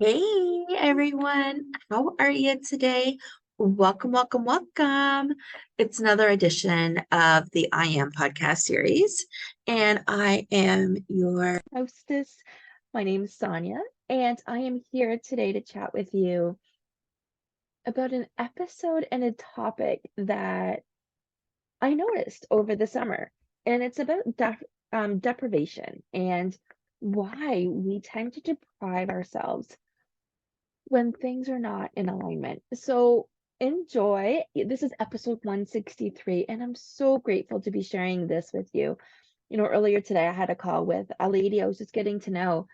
Hey everyone, how are you today? Welcome, welcome, welcome. It's another edition of the I Am podcast series, and I am your hostess. My name is Sonia, and I am here today to chat with you about an episode and a topic that I noticed over the summer. And it's about deprivation and why we tend to deprive ourselves when things are not in alignment. So enjoy. This is episode 163, and I'm so grateful to be sharing this with you. Earlier today I had a call with a lady I was just getting to know,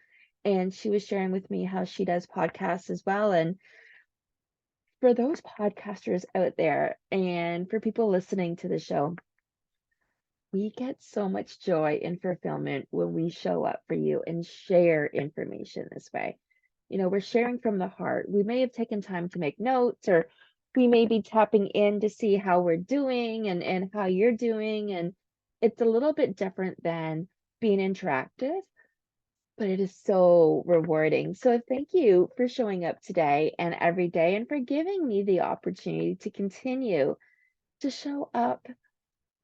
and she was sharing with me how she does podcasts as well. And for those podcasters out there and for people listening to the show, we get so much joy and fulfillment when we show up for you and share information this way. We're sharing from the heart. We may have taken time to make notes, or we may be tapping in to see how we're doing and how you're doing. And it's a little bit different than being interactive, but it is so rewarding. So thank you for showing up today and every day and for giving me the opportunity to continue to show up,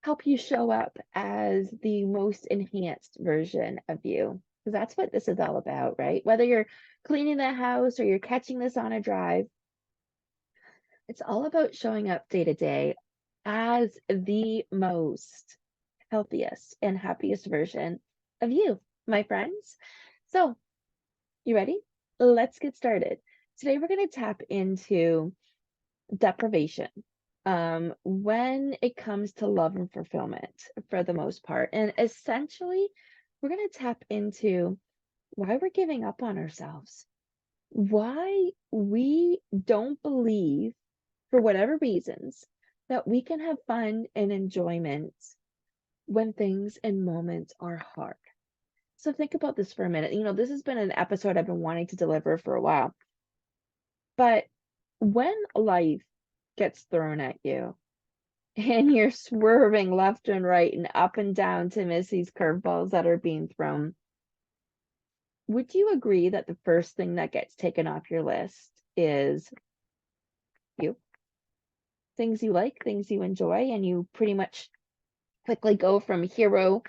help you show up as the most enhanced version of you. Because that's what this is all about, right? Whether you're cleaning the house or you're catching this on a drive, it's all about showing up day to day as the most healthiest and happiest version of you, my friends. So, you ready? Let's get started. Today, we're going to tap into deprivation when it comes to love and fulfillment for the most part. And essentially, we're going to tap into why we're giving up on ourselves, why we don't believe, for whatever reasons, that we can have fun and enjoyment when things and moments are hard. So think about this for a minute. This has been an episode I've been wanting to deliver for a while. But when life gets thrown at you and you're swerving left and right and up and down to miss these curveballs that are being thrown, would you agree that the first thing that gets taken off your list is you? Things you like, things you enjoy, and you pretty much quickly go from hero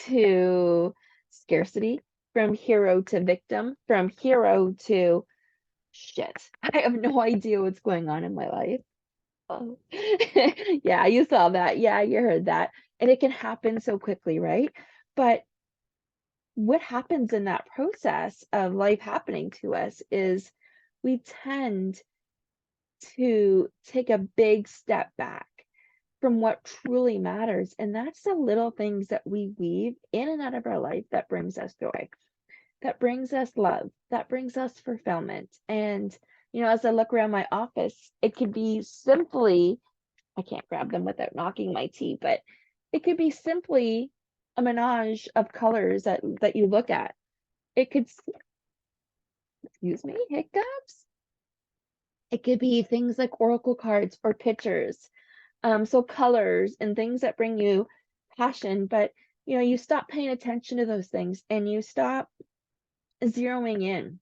to scarcity, from hero to victim, from hero to shit. I have no idea what's going on in my life. Oh. Yeah, you saw that. Yeah, you heard that. And it can happen so quickly, right? But what happens in that process of life happening to us is we tend to take a big step back from what truly matters. And that's the little things that we weave in and out of our life that brings us joy, that brings us love, that brings us fulfillment. And, as I look around my office, it could be simply, I can't grab them without knocking my tea, but it could be simply a menage of colors that you look at. It could, excuse me, hiccups. It could be things like oracle cards or pictures. So colors and things that bring you passion, but you stop paying attention to those things and you stop zeroing in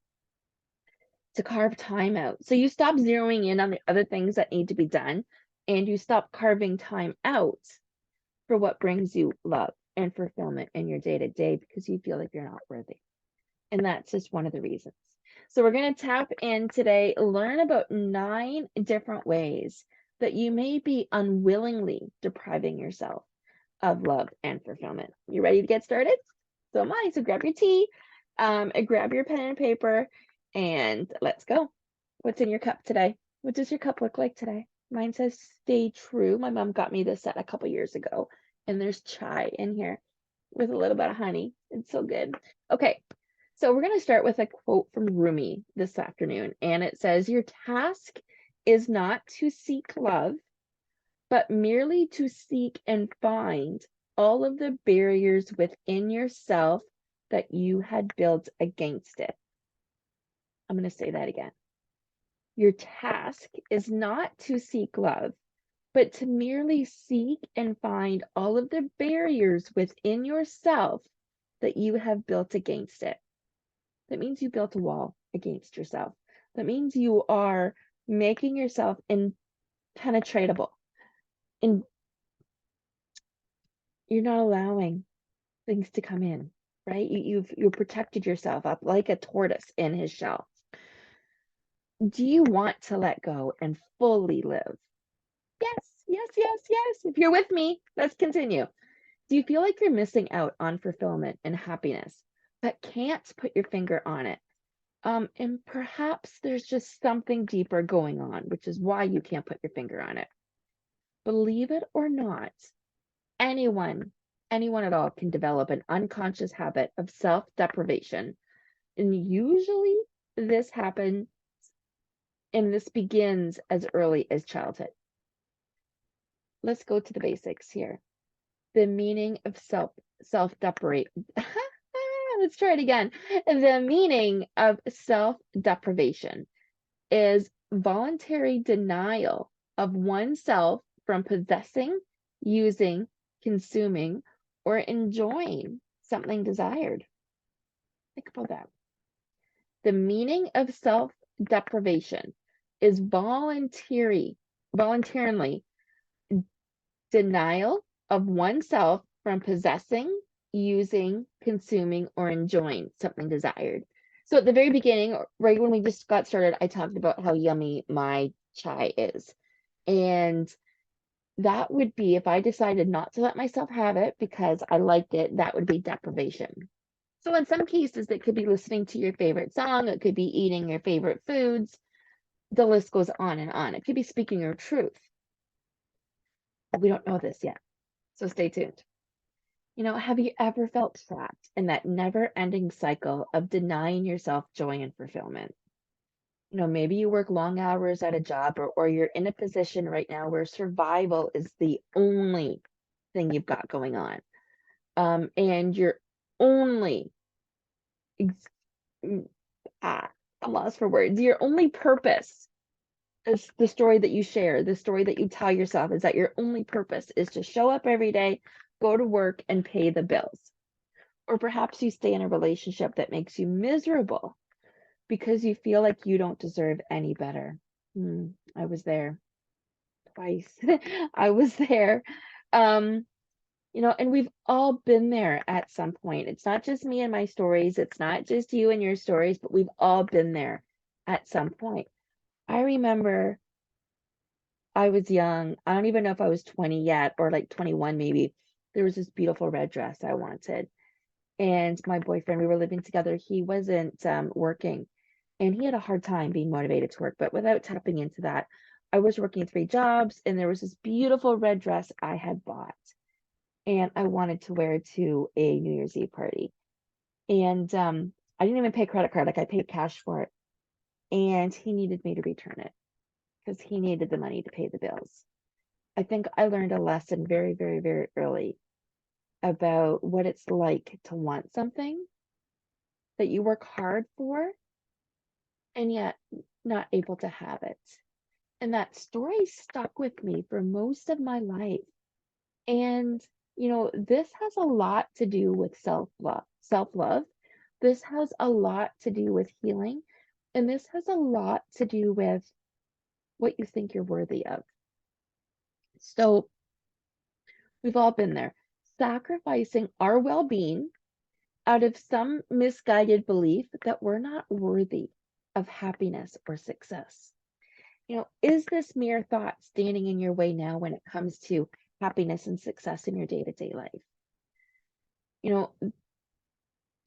to carve time out. So you stop zeroing in on the other things that need to be done and you stop carving time out for what brings you love and fulfillment in your day to day because you feel like you're not worthy. And that's just one of the reasons. So we're going to tap in today, learn about 9 different ways that you may be unwillingly depriving yourself of love and fulfillment. You ready to get started? So am I. So grab your tea, and grab your pen and paper, and let's go. What's in your cup today? What does your cup look like today? Mine says stay true. My mom got me this set a couple years ago, and there's chai in here with a little bit of honey. It's so good. Okay, so we're going to start with a quote from Rumi this afternoon, and it says, "Your task is not to seek love, but merely to seek and find all of the barriers within yourself that you had built against it." I'm going to say that again. Your task is not to seek love, but to merely seek and find all of the barriers within yourself that you have built against it. that means you built a wall against yourself. That means you are making yourself impenetratable, and you're not allowing things to come in, right? You've protected yourself up like a tortoise in his shell. Do you want to let go and fully live? Yes, yes, yes, yes. If you're with me, let's continue. Do you feel like you're missing out on fulfillment and happiness, but can't put your finger on it? And perhaps there's just something deeper going on, which is why you can't put your finger on it. Believe it or not, anyone, anyone at all can develop an unconscious habit of self-deprivation. And usually this happens and this begins as early as childhood. Let's go to the basics here. The meaning of self-deprivate. Let's try it again. The meaning of self-deprivation is voluntary denial of oneself from possessing, using, consuming, or enjoying something desired. Think about that. The meaning of self-deprivation is voluntarily denial of oneself from possessing, using, consuming, or enjoying something desired. So at the very beginning, right when we just got started, I talked about how yummy my chai is. And that would be if I decided not to let myself have it because I liked it, that would be deprivation. So in some cases, it could be listening to your favorite song, it could be eating your favorite foods. The list goes on and on. It could be speaking your truth. We don't know this yet, so stay tuned. Have you ever felt trapped in that never-ending cycle of denying yourself joy and fulfillment? Maybe you work long hours at a job, or you're in a position right now where survival is the only thing you've got going on. And your only, I'm lost for words, your only purpose is the story that you share, the story that you tell yourself is that your only purpose is to show up every day, go to work, and pay the bills. Or perhaps you stay in a relationship that makes you miserable because you feel like you don't deserve any better. I was there twice. I was there. And we've all been there at some point. It's not just me and my stories. It's not just you and your stories, but we've all been there at some point. I remember I was young. I don't even know if I was 20 yet or like 21 maybe. There was this beautiful red dress I wanted. And my boyfriend, we were living together. He wasn't working and he had a hard time being motivated to work. But without tapping into that, I was working 3 jobs and there was this beautiful red dress I had bought. And I wanted to wear it to a New Year's Eve party. And I didn't even pay credit card, like I paid cash for it. And he needed me to return it because he needed the money to pay the bills. I think I learned a lesson very, very, very early about what it's like to want something that you work hard for and yet not able to have it. And that story stuck with me for most of my life. And, this has a lot to do with self-love. This has a lot to do with healing. And this has a lot to do with what you think you're worthy of. So we've all been there, sacrificing our well-being out of some misguided belief that we're not worthy of happiness or success. Is this mere thought standing in your way now when it comes to happiness and success in your day-to-day life?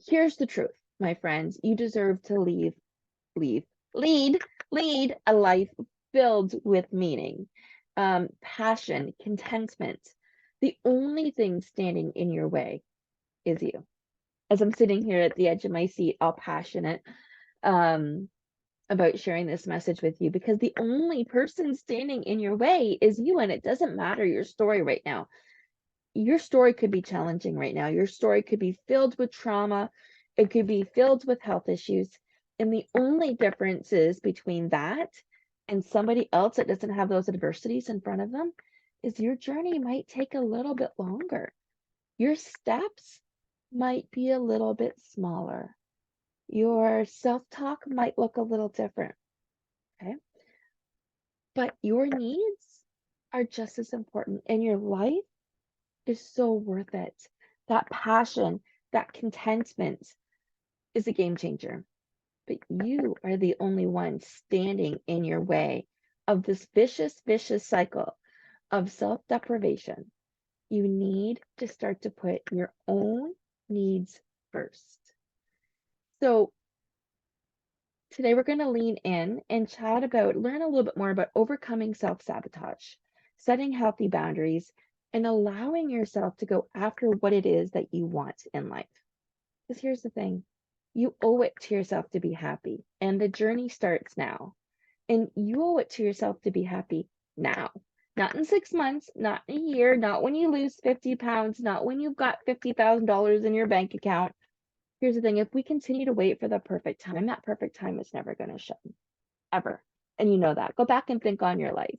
Here's the truth, my friends. You deserve to lead a life filled with meaning, passion, contentment. The only thing standing in your way is you. As I'm sitting here at the edge of my seat, all passionate about sharing this message with you, because the only person standing in your way is you, and it doesn't matter your story right now. Your story could be challenging right now. Your story could be filled with trauma. It could be filled with health issues. And the only difference is between that and somebody else that doesn't have those adversities in front of them is your journey might take a little bit longer. Your steps might be a little bit smaller. Your self-talk might look a little different, okay? But your needs are just as important, and your life is so worth it. That passion, that contentment is a game changer. But you are the only one standing in your way of this vicious, vicious cycle of self-deprivation. You need to start to put your own needs first. So today we're going to lean in and learn a little bit more about overcoming self-sabotage, setting healthy boundaries, and allowing yourself to go after what it is that you want in life. Because here's the thing, you owe it to yourself to be happy, and the journey starts now. And you owe it to yourself to be happy now, not in 6 months, not in a year, not when you lose 50 pounds, not when you've got $50,000 in your bank account. Here's the thing, if we continue to wait for the perfect time, that perfect time is never going to show, ever. And you know that. Go back and think on your life.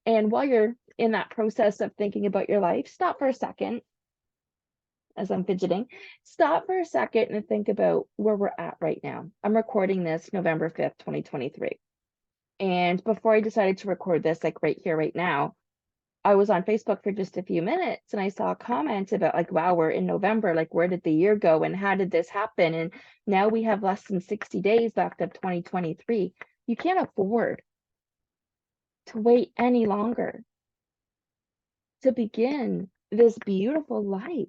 And while you're in that process of thinking about your life, stop for a second, as I'm fidgeting, stop for a second and think about where we're at right now. I'm recording this November 5th, 2023. And before I decided to record this, like right here, right now, I was on Facebook for just a few minutes and I saw a comment about like, wow, we're in November. Like, where did the year go? And how did this happen? And now we have less than 60 days left of 2023. You can't afford to wait any longer to begin this beautiful life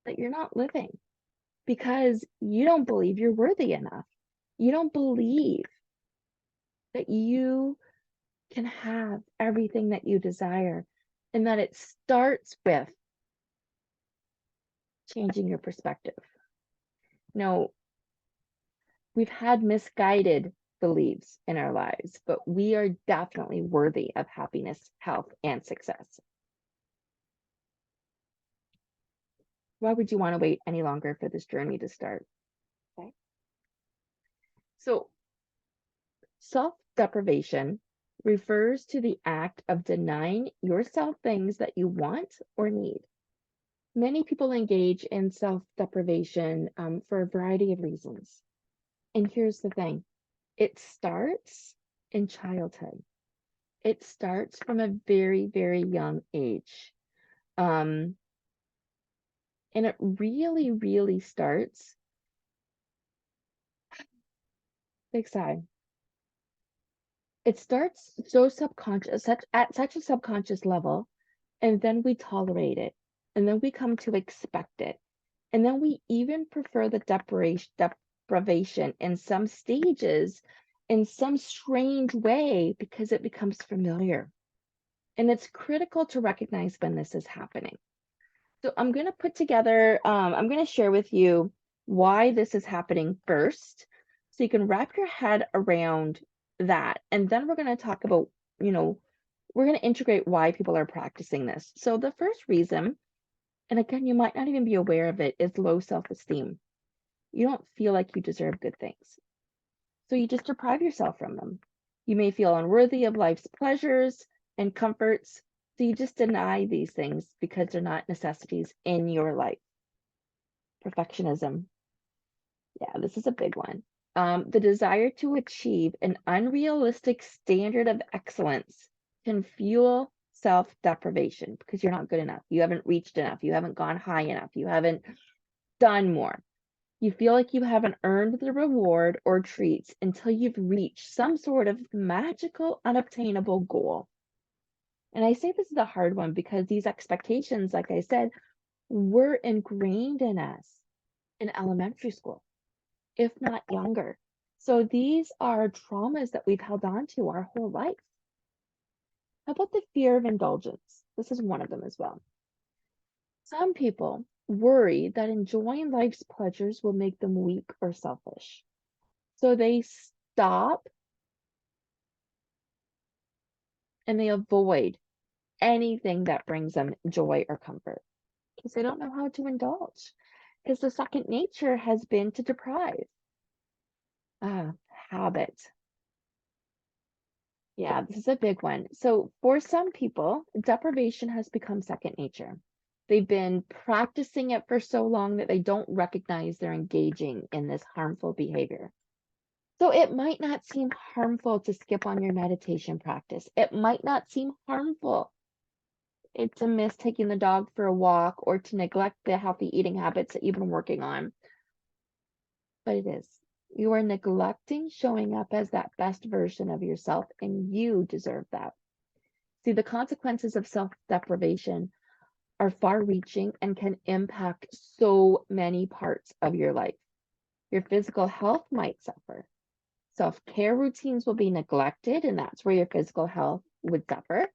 that you're not living because you don't believe you're worthy enough. You don't believe that you can have everything that you desire, and that it starts with changing your perspective. No, we've had misguided beliefs in our lives, but we are definitely worthy of happiness, health, and success. Why would you want to wait any longer for this journey to start? Okay. So, self-deprivation refers to the act of denying yourself things that you want or need. Many people engage in self-deprivation for a variety of reasons. And here's the thing, it starts in childhood. It starts from a very, very young age. And it really, really starts, big sigh. It starts so subconscious, at such a subconscious level, and then we tolerate it. And then we come to expect it. And then we even prefer the deprivation in some stages in some strange way because it becomes familiar. And it's critical to recognize when this is happening. So I'm going to put together, I'm going to share with you why this is happening first, so you can wrap your head around that. And then we're going to talk about, we're going to integrate why people are practicing this. So the first reason, and again, you might not even be aware of it, is low self-esteem. You don't feel like you deserve good things. So you just deprive yourself from them. You may feel unworthy of life's pleasures and comforts. So you just deny these things because they're not necessities in your life. Perfectionism. Yeah, this is a big one. The desire to achieve an unrealistic standard of excellence can fuel self-deprivation because you're not good enough. You haven't reached enough. You haven't gone high enough. You haven't done more. You feel like you haven't earned the reward or treats until you've reached some sort of magical, unobtainable goal. And I say this is a hard one because these expectations, like I said, were ingrained in us in elementary school, if not younger. So these are traumas that we've held on to our whole life. How about the fear of indulgence? This is one of them as well. Some people worry that enjoying life's pleasures will make them weak or selfish. So they stop and they avoid anything that brings them joy or comfort because they don't know how to indulge. Because the second nature has been to deprive. Habit. Yeah, this is a big one. So for some people, deprivation has become second nature. They've been practicing it for so long that they don't recognize they're engaging in this harmful behavior. So it might not seem harmful to skip on your meditation practice. It might not seem harmful to miss taking the dog for a walk or to neglect the healthy eating habits that you've been working on. But it is. You are neglecting showing up as that best version of yourself, and you deserve that. See, the consequences of self-deprivation are far reaching and can impact so many parts of your life. Your physical health might suffer. Self-care routines will be neglected, and that's where your physical health would suffer.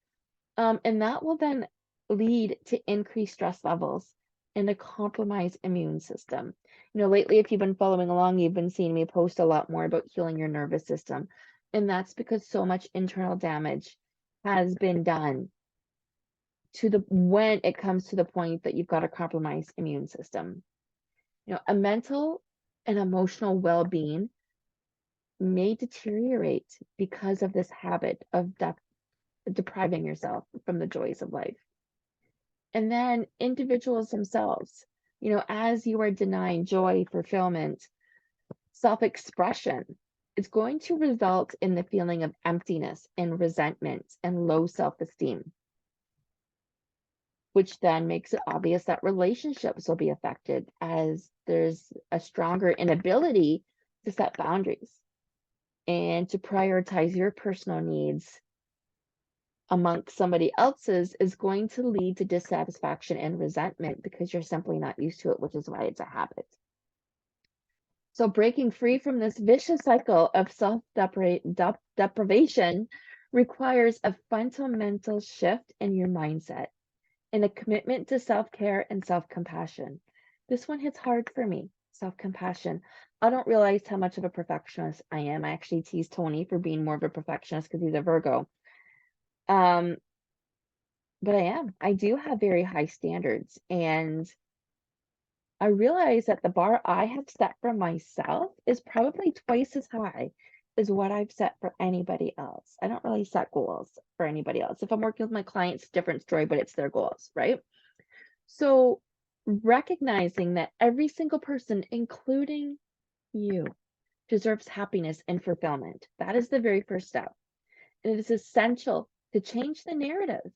And that will then lead to increased stress levels and a compromised immune system. Lately, if you've been following along, you've been seeing me post a lot more about healing your nervous system. And that's because so much internal damage has been done when it comes to the point that you've got a compromised immune system. A mental and emotional well-being may deteriorate because of this habit of depriving yourself from the joys of life. And then individuals themselves, as you are denying joy, fulfillment, self-expression, it's going to result in the feeling of emptiness and resentment and low self-esteem, which then makes it obvious that relationships will be affected as there's a stronger inability to set boundaries and to prioritize your personal needs amongst somebody else's is going to lead to dissatisfaction and resentment because you're simply not used to it, which is why it's a habit. So breaking free from this vicious cycle of self-deprivation requires a fundamental shift in your mindset and a commitment to self-care and self-compassion. This one hits hard for me, self-compassion. I don't realize how much of a perfectionist I am. I actually tease Tony for being more of a perfectionist because he's a Virgo. But I am. I do have very high standards, and I realize that the bar I have set for myself is probably twice as high as what I've set for anybody else. I don't really set goals for anybody else. If I'm working with my clients, different story, but it's their goals, right? So recognizing that every single person, including you, deserves happiness and fulfillment. That is the very first step. And it is essential to change the narrative,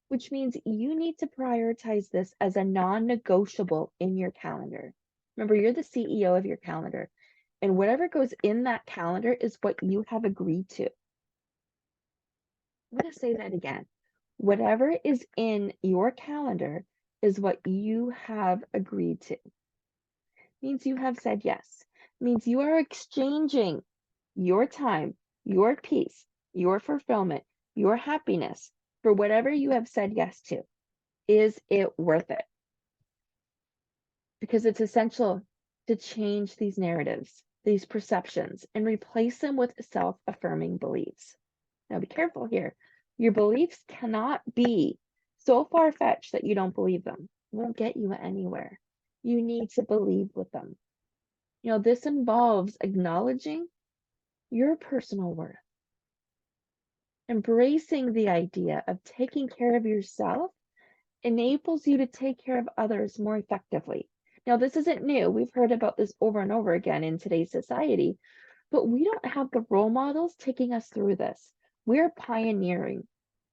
which means you need to prioritize this as a non-negotiable in your calendar. Remember, you're the CEO of your calendar, and whatever goes in that calendar is what you have agreed to. I'm going to say that again. Whatever is in your calendar is what you have agreed to. Means you have said yes. Means you are exchanging your time, your peace, your fulfillment, your happiness for whatever you have said yes to. Is it worth it? Because it's essential to change these narratives, these perceptions, and replace them with self-affirming beliefs. Now be careful here. Your beliefs cannot be so far-fetched that you don't believe them. It won't get you anywhere. You need to believe with them. This involves acknowledging your personal worth, embracing the idea of taking care of yourself enables you to take care of others more effectively. Now, this isn't new. We've heard about this over and over again in today's society, but we don't have the role models taking us through this. We're pioneering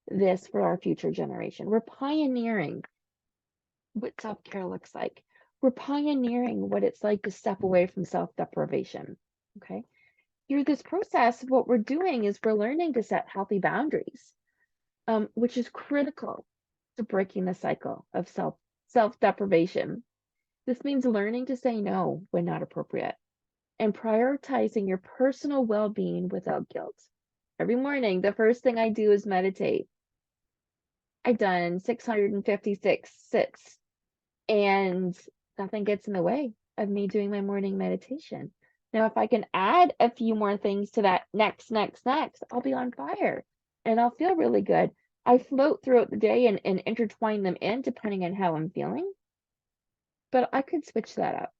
this for our future generation. We're pioneering what self-care looks like. We're pioneering what it's like to step away from self-deprivation, okay? Through this process, what we're doing is we're learning to set healthy boundaries, which is critical to breaking the cycle of self-deprivation. This means learning to say no when not appropriate and prioritizing your personal well-being without guilt. Every morning, the first thing I do is meditate. I've done 656 sits, and nothing gets in the way of me doing my morning meditation. Now, if I can add a few more things to that next, I'll be on fire and I'll feel really good. I float throughout the day and intertwine them in depending on how I'm feeling, but I could switch that up.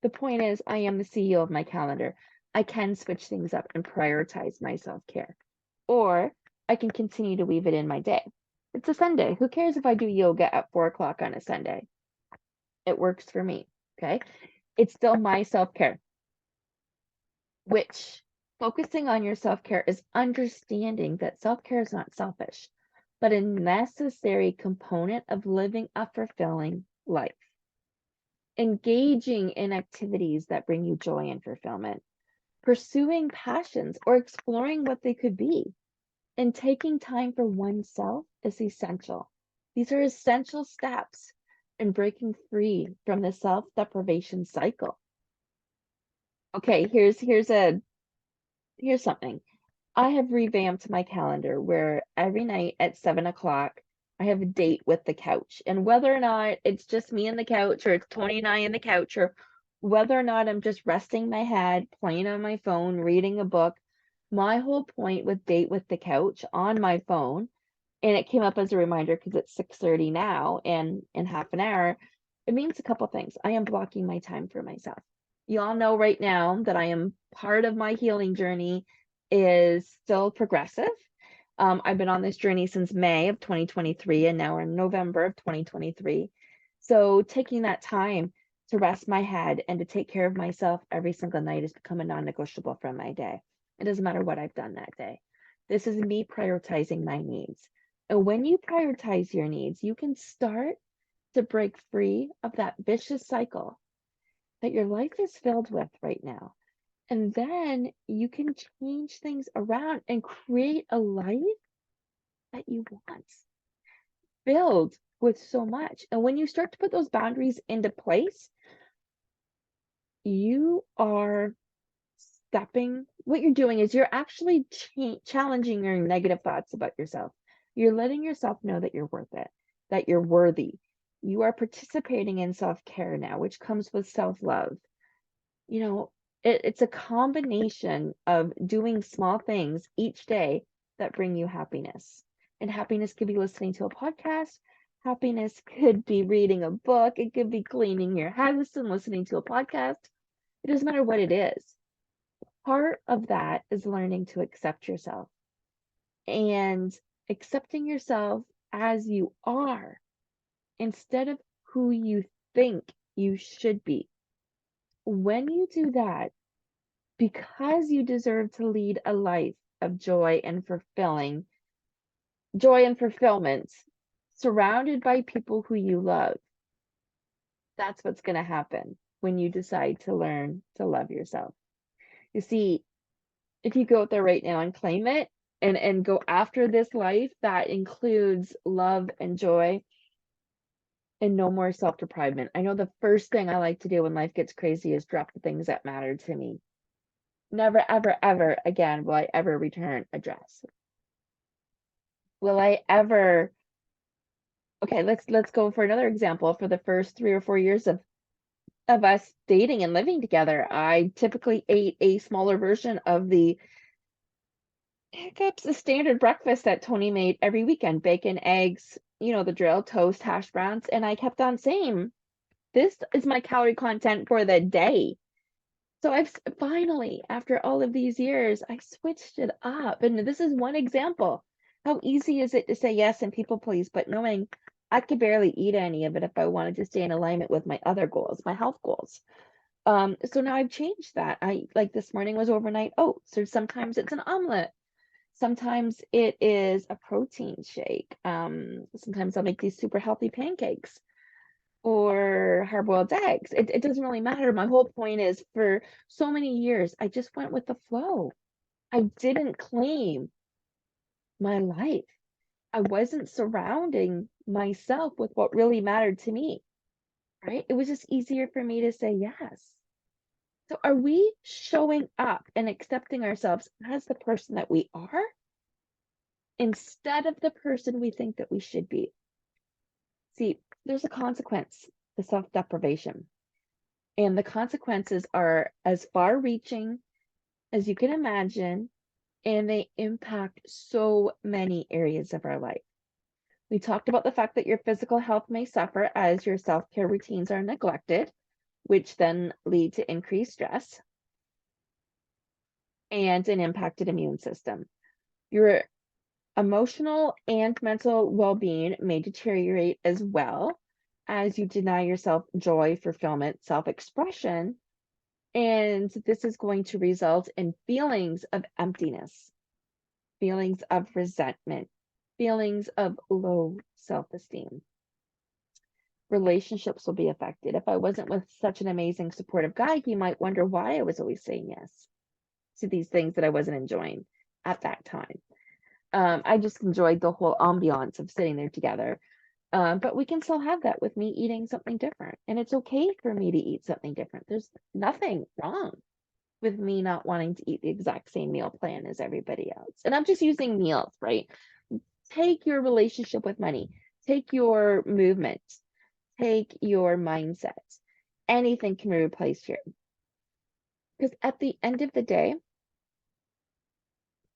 The point is, I am the CEO of my calendar. I can switch things up and prioritize my self-care, or I can continue to weave it in my day. It's a Sunday. Who cares if I do yoga at 4 o'clock on a Sunday? It works for me. Okay. It's still my self-care, which focusing on your self-care is understanding that self-care is not selfish, but a necessary component of living a fulfilling life. Engaging in activities that bring you joy and fulfillment, pursuing passions or exploring what they could be, and taking time for oneself is essential. These are essential steps in breaking free from the self-deprivation cycle. Okay, here's something. I have revamped my calendar where every night at 7 o'clock, I have a date with the couch. And whether or not it's just me and the couch, or it's 29 in the couch, or whether or not I'm just resting my head, playing on my phone, reading a book, my whole point with date with the couch on my phone, and it came up as a reminder because it's 6:30 now, and in half an hour, it means a couple things. I am blocking my time for myself. You all know right now that I am part of my healing journey is still progressive. I've been on this journey since May of 2023, and now we're in November of 2023. So taking that time to rest my head and to take care of myself every single night has become a non-negotiable from my day. It doesn't matter what I've done that day. This is me prioritizing my needs. And when you prioritize your needs, you can start to break free of that vicious cycle that your life is filled with right now. And then you can change things around and create a life that you want, filled with so much. And when you start to put those boundaries into place, you are what you're doing is you're actually challenging your negative thoughts about yourself. You're letting yourself know that you're worth it, that you're worthy. You are participating in self-care now, which comes with self-love. You know, it's a combination of doing small things each day that bring you happiness. And happiness could be listening to a podcast. Happiness could be reading a book. It could be cleaning your house and listening to a podcast. It doesn't matter what it is. Part of that is learning to accept yourself and accepting yourself as you are instead of who you think you should be. When you do that, because you deserve to lead a life of joy and fulfillment, surrounded by people who you love, that's what's going to happen when you decide to learn to love yourself. You see, if you go out there right now and claim it and go after this life that includes love and joy and no more self-deprivation. I know the first thing I like to do when life gets crazy is drop the things that matter to me. Never, ever, ever again will I ever return a dress. Will I ever Okay, let's go for another example. For the first 3 or 4 years of us dating and living together, I typically ate a smaller version of the hiccups, the standard breakfast that Tony made every weekend: bacon, eggs, the drill, toast, hash browns. And I kept on saying, this is my calorie content for the day. So I've finally, after all of these years, I switched it up. And this is one example. How easy is it to say yes and people please, but knowing I could barely eat any of it if I wanted to stay in alignment with my other goals, my health goals. So now I've changed that. I like this morning was overnight oats, or sometimes it's an omelet. Sometimes it is a protein shake. Sometimes I'll make these super healthy pancakes or hard-boiled eggs. It doesn't really matter. My whole point is, for so many years, I just went with the flow. I didn't claim my life. I wasn't surrounding myself with what really mattered to me, right? It was just easier for me to say yes. So are we showing up and accepting ourselves as the person that we are instead of the person we think that we should be? See, there's a consequence to self-deprivation. And the consequences are as far-reaching as you can imagine, and they impact so many areas of our life. We talked about the fact that your physical health may suffer as your self-care routines are neglected, which then lead to increased stress and an impacted immune system. Your Emotional and mental well-being may deteriorate as well as you deny yourself joy, fulfillment, self-expression, and this is going to result in feelings of emptiness, feelings of resentment, feelings of low self-esteem. Relationships will be affected. If I wasn't with such an amazing, supportive guy, he might wonder why I was always saying yes to these things that I wasn't enjoying at that time. I just enjoyed the whole ambiance of sitting there together. But we can still have that with me eating something different. And it's okay for me to eat something different. There's nothing wrong with me not wanting to eat the exact same meal plan as everybody else. And I'm just using meals, right? Take your relationship with money, take your movement, take your mindset. Anything can be replaced here. Because at the end of the day,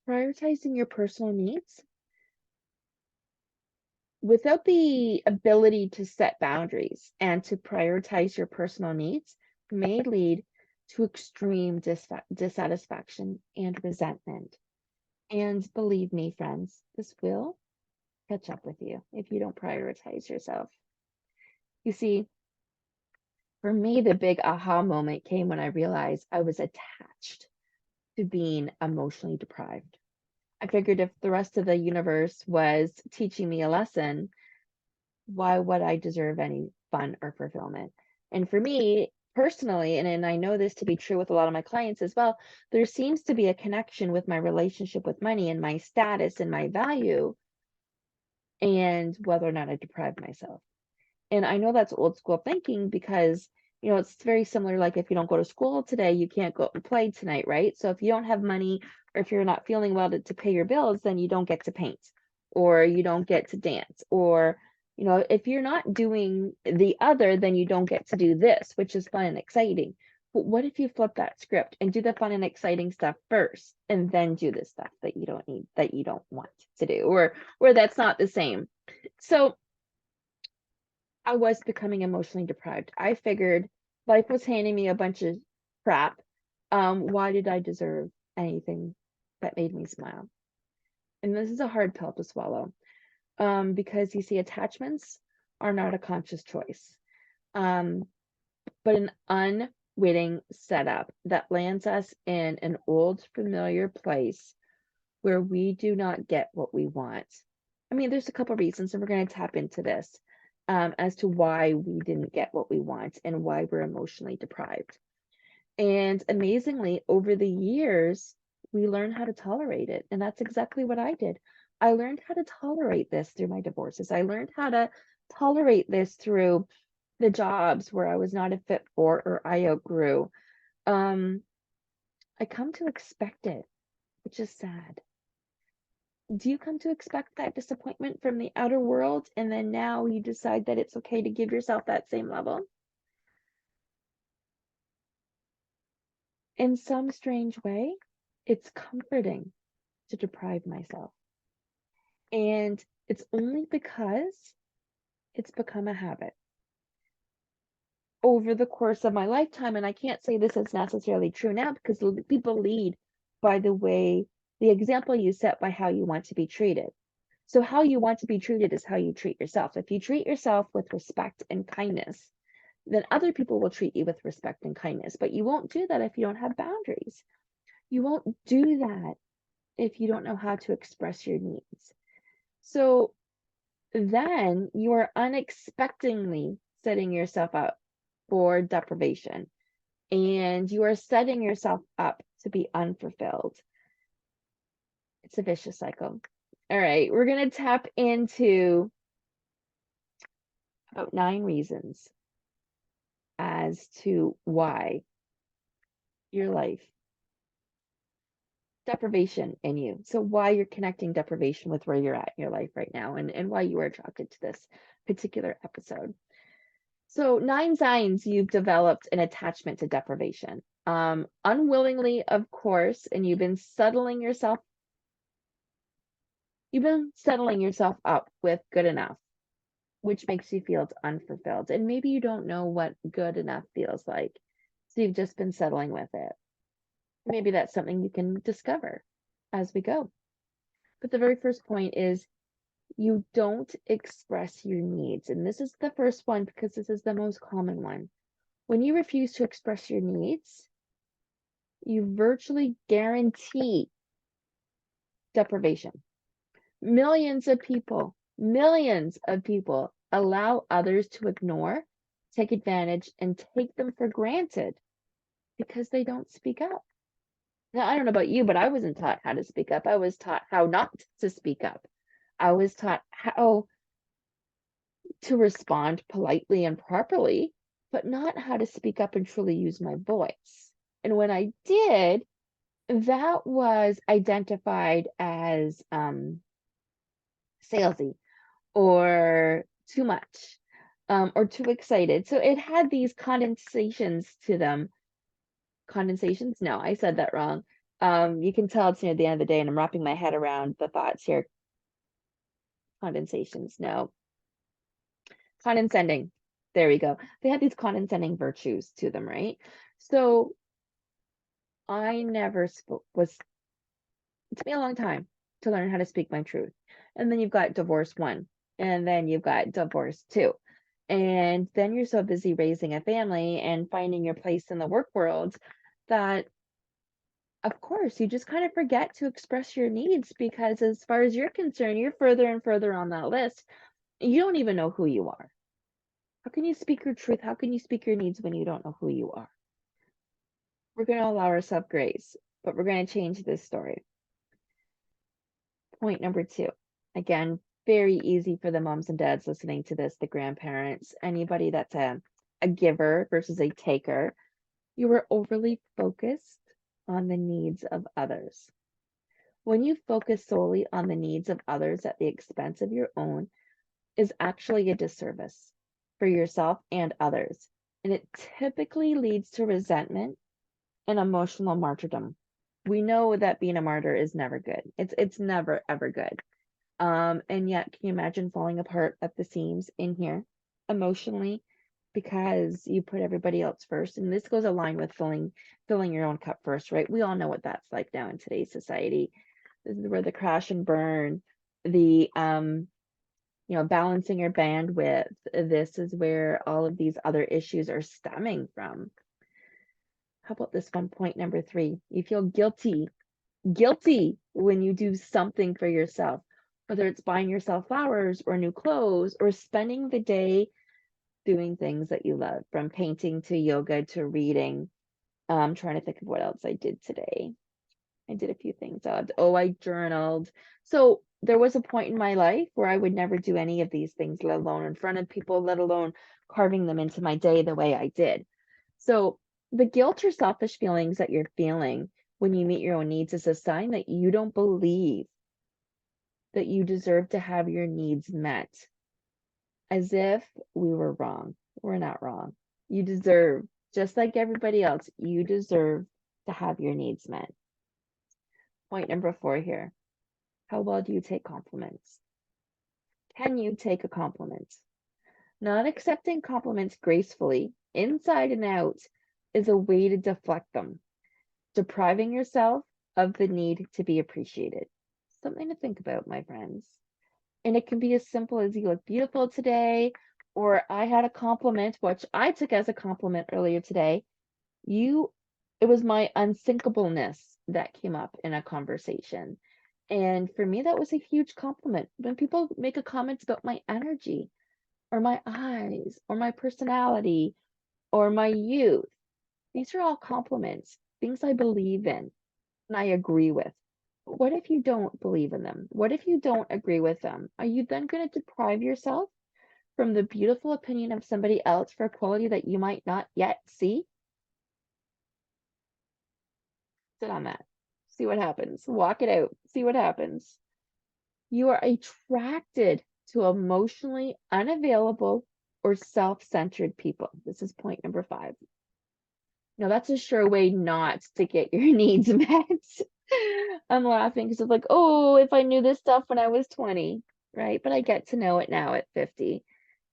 prioritizing your personal needs without the ability to set boundaries and to prioritize your personal needs may lead to extreme dissatisfaction and resentment. And believe me, friends, this will catch up with you if you don't prioritize yourself. You see, for me, the big aha moment came when I realized I was attached to being emotionally deprived. I figured if the rest of the universe was teaching me a lesson, why would I deserve any fun or fulfillment? And for me personally, and I know this to be true with a lot of my clients as well, there seems to be a connection with my relationship with money and my status and my value and whether or not I deprive myself. And I know that's old school thinking because, it's very similar. Like if you don't go to school today, you can't go and play tonight, right? So if you don't have money or if you're not feeling well to pay your bills, then you don't get to paint or you don't get to dance. Or, if you're not doing the other, then you don't get to do this, which is fun and exciting. But what if you flip that script and do the fun and exciting stuff first and then do the stuff that you don't need, that you don't want to do, or that's not the same. So I was becoming emotionally deprived. I figured life was handing me a bunch of crap. Why did I deserve anything that made me smile? And this is a hard pill to swallow. Because you see, attachments are not a conscious choice, but an unwitting setup that lands us in an old familiar place where we do not get what we want. I mean, there's a couple reasons, and we're going to tap into this as to why we didn't get what we want and why we're emotionally deprived. And amazingly, over the years, we learn how to tolerate it. And that's exactly what I did. I learned how to tolerate this through my divorces. I learned how to tolerate this through the jobs where I was not a fit for or I outgrew. I come to expect it, which is sad. Do you come to expect that disappointment from the outer world and then now you decide that it's okay to give yourself that same level? In some strange way, it's comforting to deprive myself. And it's only because it's become a habit over the course of my lifetime. And I can't say this is necessarily true now because people lead by the example you set by how you want to be treated. So how you want to be treated is how you treat yourself. If you treat yourself with respect and kindness, then other people will treat you with respect and kindness. But you won't do that if you don't have boundaries. You won't do that if you don't know how to express your needs. So then you are unexpectedly setting yourself up for deprivation and you are setting yourself up to be unfulfilled. It's a vicious cycle. All right, we're going to tap into about 9 reasons as to why your life deprivation in you. So why you're connecting deprivation with where you're at in your life right now and why you are attracted to this particular episode. So 9 signs you've developed an attachment to deprivation. Unwillingly, of course, and you've been settling yourself up with good enough, which makes you feel unfulfilled. And maybe you don't know what good enough feels like. So you've just been settling with it. Maybe that's something you can discover as we go. But the very first point is you don't express your needs. And this is the first one because this is the most common one. When you refuse to express your needs, you virtually guarantee deprivation. Millions of people allow others to ignore, take advantage, and take them for granted because they don't speak up. Now, I don't know about you, but I wasn't taught how to speak up. I was taught how not to speak up. I was taught how to respond politely and properly, but not how to speak up and truly use my voice. And when I did, that was identified as salesy or too much or too excited. So it had these condensations to them. Condensations? No, I said that wrong. You can tell it's near the end of the day and I'm wrapping my head around the thoughts here. Condensations, no. Condescending. There we go. They had these condescending virtues to them, right? So I never was, it took me a long time to learn how to speak my truth. And then you've got divorce one, and then you've got divorce two. And then you're so busy raising a family and finding your place in the work world that, of course, you just kind of forget to express your needs because, as far as you're concerned, you're further and further on that list. You don't even know who you are. How can you speak your truth? How can you speak your needs when you don't know who you are? We're going to allow ourselves grace, but we're going to change this story. Point number two. Again, very easy for the moms and dads listening to this, the grandparents, anybody that's a giver versus a taker. You are overly focused on the needs of others. When you focus solely on the needs of others at the expense of your own, is actually a disservice for yourself and others. And it typically leads to resentment and emotional martyrdom. We know that being a martyr is never good. It's never ever good. And yet, can you imagine falling apart at the seams in here emotionally because you put everybody else first? And this goes aligned with filling your own cup first, right? We all know what that's like now in today's society. This is where the crash and burn, the balancing your bandwidth. This is where all of these other issues are stemming from. How about this one, point number three? You feel guilty when you do something for yourself, whether it's buying yourself flowers or new clothes or spending the day doing things that you love, from painting to yoga to reading. I'm trying to think of what else I did today. I did a few things. I journaled. So there was a point in my life where I would never do any of these things, let alone in front of people, let alone carving them into my day the way I did. So the guilt or selfish feelings that you're feeling when you meet your own needs is a sign that you don't believe that you deserve to have your needs met. As if we were wrong. We're not wrong. You deserve, just like everybody else, you deserve to have your needs met. Point number four here. How well do you take compliments? Can you take a compliment? Not accepting compliments gracefully, inside and out, is a way to deflect them, depriving yourself of the need to be appreciated. Something to think about, my friends. And it can be as simple as you look beautiful today, or I had a compliment, which I took as a compliment earlier today. It was my unsinkableness that came up in a conversation. And for me, that was a huge compliment. When people make a comment about my energy, or my eyes, or my personality, or my youth, these are all compliments, things I believe in and I agree with. But what if you don't believe in them? What if you don't agree with them? Are you then going to deprive yourself from the beautiful opinion of somebody else for a quality that you might not yet see? Sit on that. See what happens. Walk it out. See what happens. You are attracted to emotionally unavailable or self-centered people. This is point number 5. Now, that's a sure way not to get your needs met. I'm laughing because it's like, oh, if I knew this stuff when I was 20, right? But I get to know it now at 50.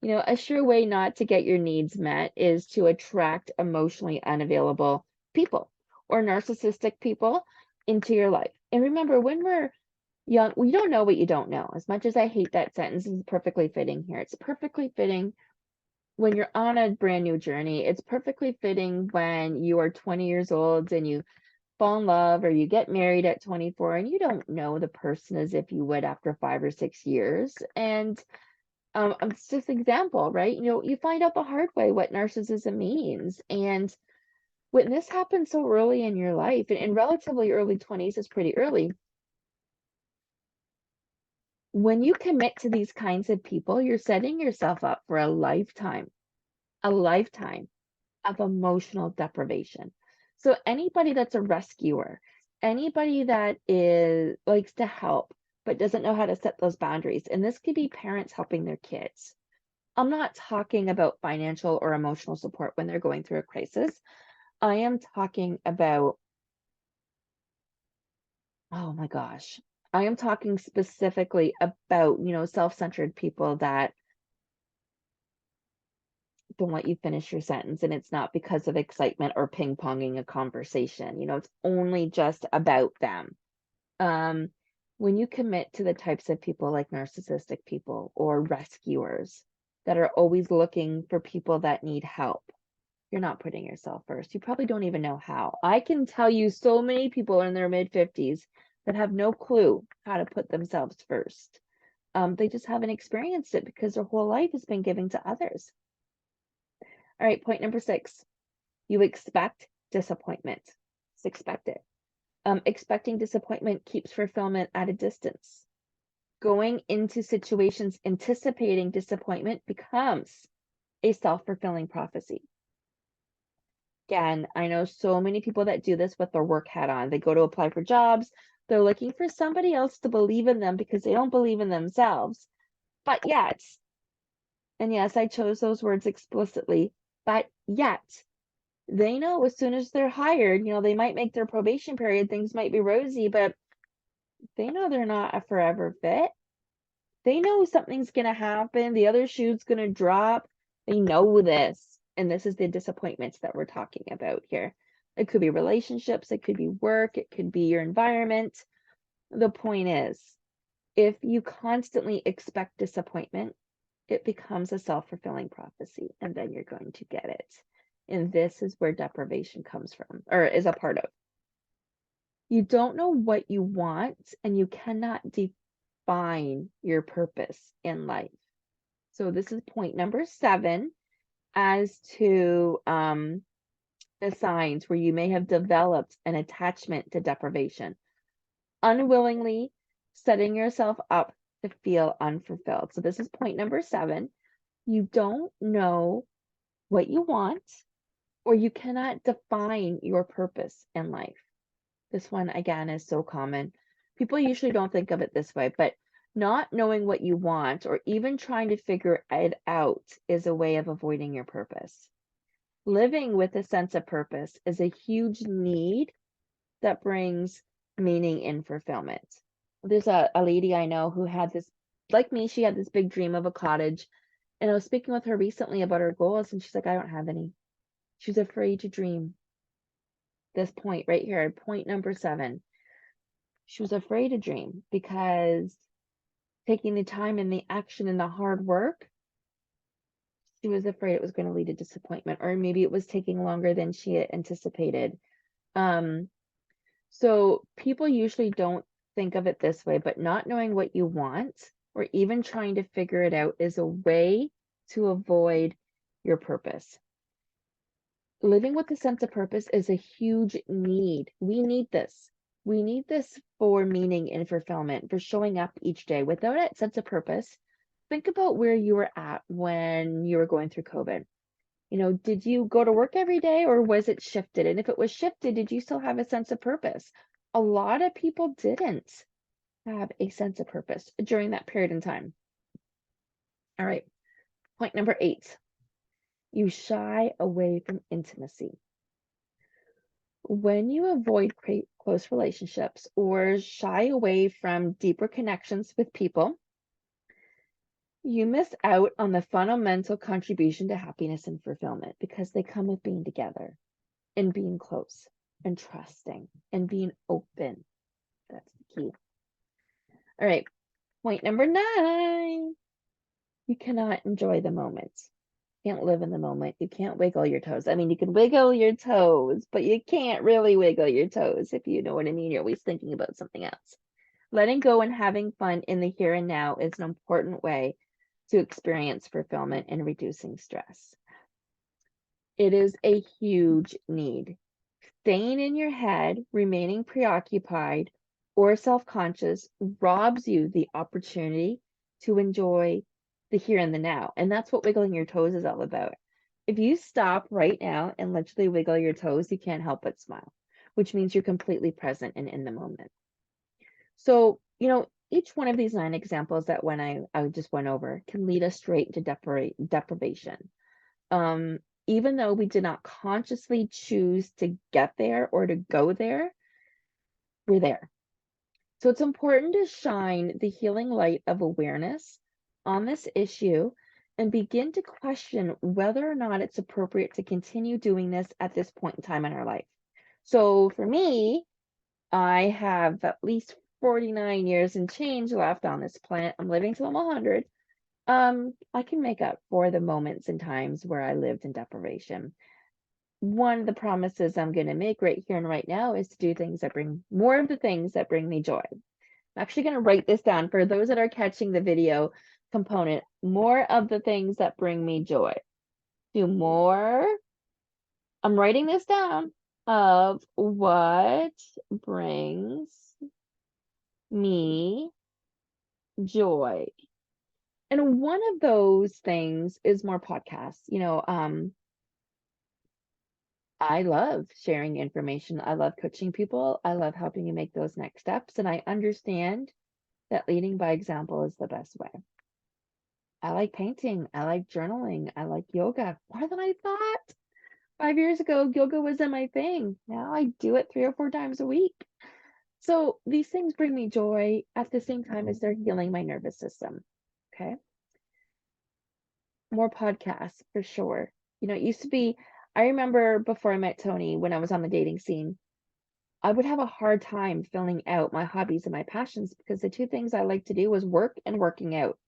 A sure way not to get your needs met is to attract emotionally unavailable people or narcissistic people into your life. And remember, when we're young, we don't know what you don't know. As much as I hate that sentence, it's perfectly fitting here. It's perfectly fitting when you're on a brand new journey. It's perfectly fitting when you are 20 years old and you fall in love or you get married at 24 and you don't know the person as if you would after 5 or 6 years. And it's just an example, right? You find out the hard way what narcissism means. And when this happens so early in your life, and in relatively early 20s is pretty early, when you commit to these kinds of people, you're setting yourself up for a lifetime of emotional deprivation. So anybody that's a rescuer, anybody that is likes to help but doesn't know how to set those boundaries, and this could be parents helping their kids. I'm not talking about financial or emotional support when they're going through a crisis. I am talking about, oh my gosh, I am talking specifically about, self-centered people that don't let you finish your sentence, and it's not because of excitement or ping-ponging a conversation. It's only just about them. Um, when you commit to the types of people like narcissistic people or rescuers that are always looking for people that need help, you're not putting yourself first. You probably don't even know how. I can tell you so many people in their mid 50s that have no clue how to put themselves first. They just haven't experienced it because their whole life has been given to others. All right, point number 6. You expect disappointment. It's expected. Expecting disappointment keeps fulfillment at a distance. Going into situations anticipating disappointment becomes a self-fulfilling prophecy. Again, I know so many people that do this with their work hat on. They go to apply for jobs. They're looking for somebody else to believe in them because they don't believe in themselves. But yet, and yes, I chose those words explicitly, but yet, they know as soon as they're hired, they might make their probation period, things might be rosy, but they know they're not a forever fit. They know something's going to happen, the other shoe's going to drop. They know this. And this is the disappointments that we're talking about here. It could be relationships, it could be work, it could be your environment. The point is, if you constantly expect disappointment, it becomes a self-fulfilling prophecy, and then you're going to get it. And this is where deprivation comes from, or is a part of. You don't know what you want, and you cannot define your purpose in life. So this is point number 7 as to the signs where you may have developed an attachment to deprivation. Unwillingly setting yourself up to feel unfulfilled. So this is point number 7. You don't know what you want, or you cannot define your purpose in life. This one, again, is so common. People usually don't think of it this way, but not knowing what you want or even trying to figure it out is a way of avoiding your purpose. Living with a sense of purpose is a huge need that brings meaning and fulfillment. There's a lady I know who had this, like me, she had this big dream of a cottage. And I was speaking with her recently about her goals, and she's like, I don't have any. She's afraid to dream. This point right here, point number 7. She was afraid to dream because taking the time and the action and the hard work, she was afraid it was going to lead to disappointment, or maybe it was taking longer than she had anticipated. Um, so people usually don't think of it this way, but not knowing what you want or even trying to figure it out is a way to avoid your purpose. Living with a sense of purpose is a huge need. We need this. We need this for meaning and fulfillment, for showing up each day. Without that sense of purpose, think about where you were at when you were going through COVID. Did you go to work every day, or was it shifted? And if it was shifted, did you still have a sense of purpose? A lot of people didn't have a sense of purpose during that period in time. All right, point number 8. You shy away from intimacy. When you avoid close relationships or shy away from deeper connections with people, you miss out on the fundamental contribution to happiness and fulfillment because they come with being together and being close and trusting and being open. That's the key. All right. Point number 9. You cannot enjoy the moment. You can't live in the moment. You can't wiggle your toes. I mean, you can wiggle your toes, but you can't really wiggle your toes, if you know what I mean. You're always thinking about something else. Letting go and having fun in the here and now is an important way to experience fulfillment and reducing stress. It is a huge need. Staying in your head, remaining preoccupied or self-conscious robs you the opportunity to enjoy the here and the now. And that's what wiggling your toes is all about. If you stop right now and literally wiggle your toes, you can't help but smile, which means you're completely present and in the moment. So, each one of these 9 examples that when I just went over can lead us straight into deprivation. Um, Even though we did not consciously choose to get there or to go there, we're there. So it's important to shine the healing light of awareness on this issue and begin to question whether or not it's appropriate to continue doing this at this point in time in our life. So for me, I have at least 49 years and change left on this planet. I'm living till I'm 100. I can make up for the moments and times where I lived in deprivation. One of the promises I'm going to make right here and right now is to do things that bring more of the things that bring me joy. I'm actually going to write this down for those that are catching the video component. More of the things that bring me joy. Do more. I'm writing this down of what brings me joy. And one of those things is more podcasts. I love sharing information. I love coaching people. I love helping you make those next steps. And I understand that leading by example is the best way. I like painting. I like journaling. I like yoga more than I thought. 5 years ago, yoga wasn't my thing. Now I do it 3 or 4 times a week. So these things bring me joy at the same time as they're healing my nervous system. Okay. More podcasts for sure. It used to be, I remember before I met Tony, when I was on the dating scene, I would have a hard time filling out my hobbies and my passions because the 2 things I like to do was work and working out.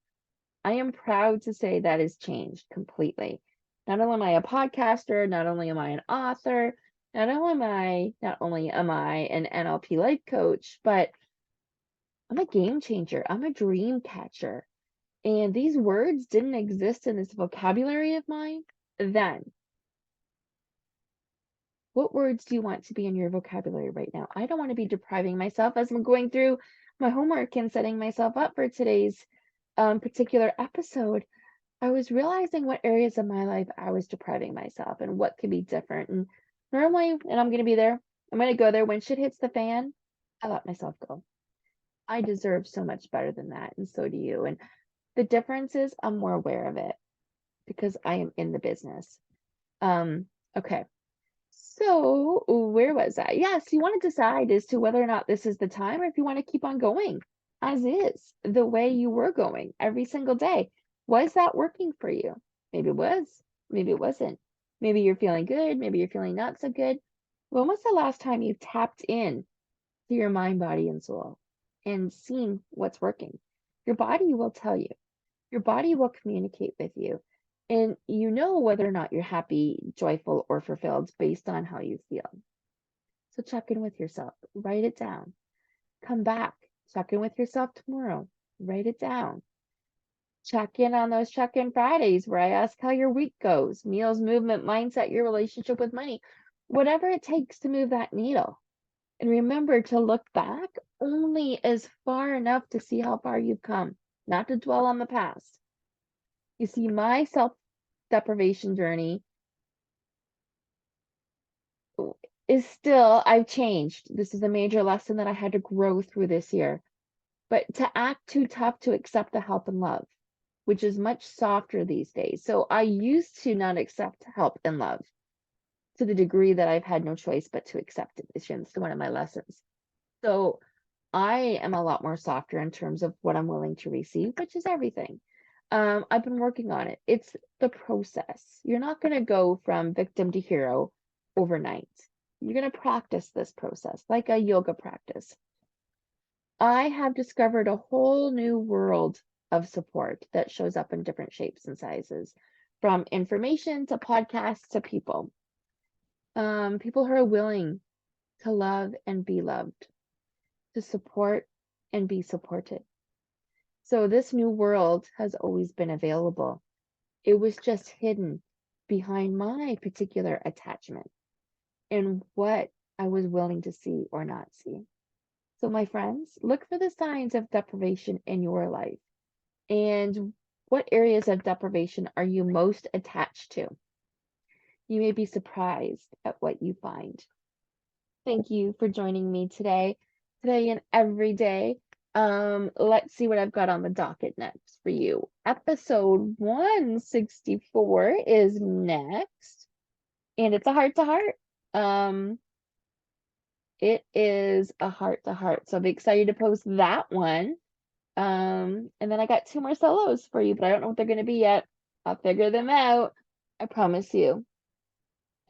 I am proud to say that has changed completely. Not only am I a podcaster, not only am I an author, not only am I an NLP life coach, but I'm a game changer. I'm a dream catcher. And these words didn't exist in this vocabulary of mine then. What words do you want to be in your vocabulary right now? I don't want to be depriving myself as I'm going through my homework and setting myself up for today's particular episode. I was realizing what areas of my life I was depriving myself and what could be different. And normally, and I'm going to be there, I'm going to go there when shit hits the fan. I let myself go. I deserve so much better than that. And so do you. And the difference is I'm more aware of it because I am in the business. Okay. So where was I? Yes, you want to decide as to whether or not this is the time or if you want to keep on going as is, the way you were going every single day. Was that working for you? Maybe it was, maybe it wasn't. Maybe you're feeling good, maybe you're feeling not so good. When was the last time you tapped in to your mind, body, and soul and seen what's working? Your body will tell you. Your body will communicate with you. And you know whether or not you're happy, joyful, or fulfilled based on how you feel. So check in with yourself, write it down. Come back, check in with yourself tomorrow, write it down. Check in on those check in Fridays where I ask how your week goes, meals, movement, mindset, your relationship with money, whatever it takes to move that needle. And remember to look back only as far enough to see how far you've come, not to dwell on the past. You see, my self deprivation journey is still, I've changed. This is a major lesson that I had to grow through this year. But to act too tough to accept the help and love, which is much softer these days. So I used to not accept help and love to the degree that I've had no choice but to accept it this year. It's one of my lessons. So I am a lot more softer in terms of what I'm willing to receive, which is everything. I've been working on it. It's the process. You're not going to go from victim to hero overnight. You're going to practice this process like a yoga practice. I have discovered a whole new world of support that shows up in different shapes and sizes, from information to podcasts to people. People who are willing to love and be loved, to support and be supported. So this new world has always been available. It was just hidden behind my particular attachment and what I was willing to see or not see. So, my friends, look for the signs of deprivation in your life. And what areas of deprivation are you most attached to? You may be surprised at what you find. Thank you for joining me today and every day. Let's see what I've got on the docket next for you. Episode 164 is next, and it's a heart to heart. It is a heart to heart, so I'll be excited to post that one. And then I got 2 more solos for you, but I don't know what they're going to be yet. I'll figure them out. I promise you.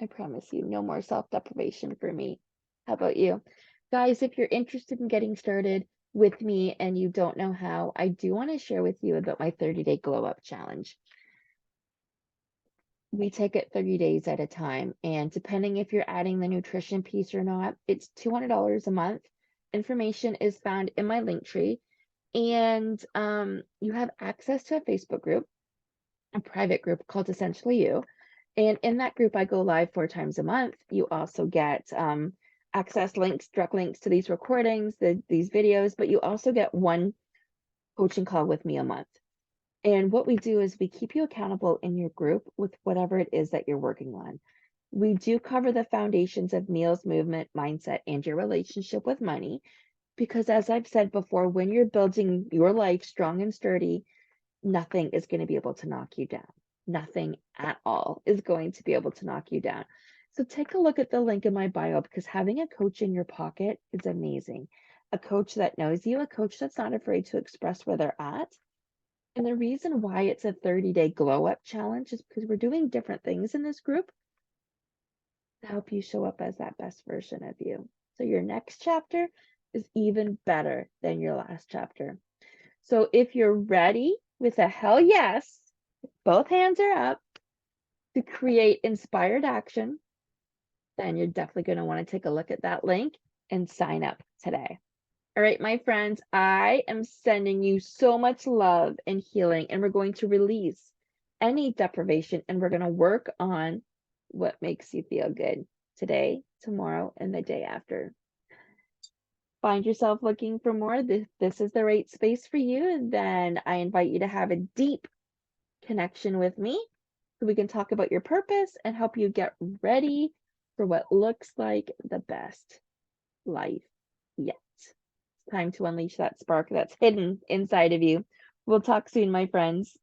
I promise you, no more self-deprivation for me. How about you? Guys, if you're interested in getting started with me and you don't know how, I do want to share with you about my 30-day glow up challenge. We take it 30 days at a time, and depending if you're adding the nutrition piece or not, it's $200 a month. Information is found in my link tree, and you have access to a Facebook group, a private group called Essentially You. And in that group, I go live 4 times a month. You also get access links, direct links to these recordings, these videos, but you also get 1 coaching call with me a month. And what we do is we keep you accountable in your group with whatever it is that you're working on. We do cover the foundations of meals, movement, mindset, and your relationship with money. Because as I've said before, when you're building your life strong and sturdy, nothing is going to be able to knock you down. Nothing at all is going to be able to knock you down. So take a look at the link in my bio, because having a coach in your pocket is amazing. A coach that knows you, a coach that's not afraid to express where they're at. And the reason why it's a 30-day glow up challenge is because we're doing different things in this group to help you show up as that best version of you. So your next chapter is even better than your last chapter. So if you're ready with a hell yes, both hands are up, to create inspired action, then you're definitely going to want to take a look at that link and sign up today. All right, my friends, I am sending you so much love and healing, and we're going to release any deprivation, and we're going to work on what makes you feel good today, tomorrow, and the day after. Find yourself looking for more, this is the right space for you, then I invite you to have a deep connection with me so we can talk about your purpose and help you get ready for what looks like the best life yet. It's time to unleash that spark that's hidden inside of you. We'll talk soon, my friends.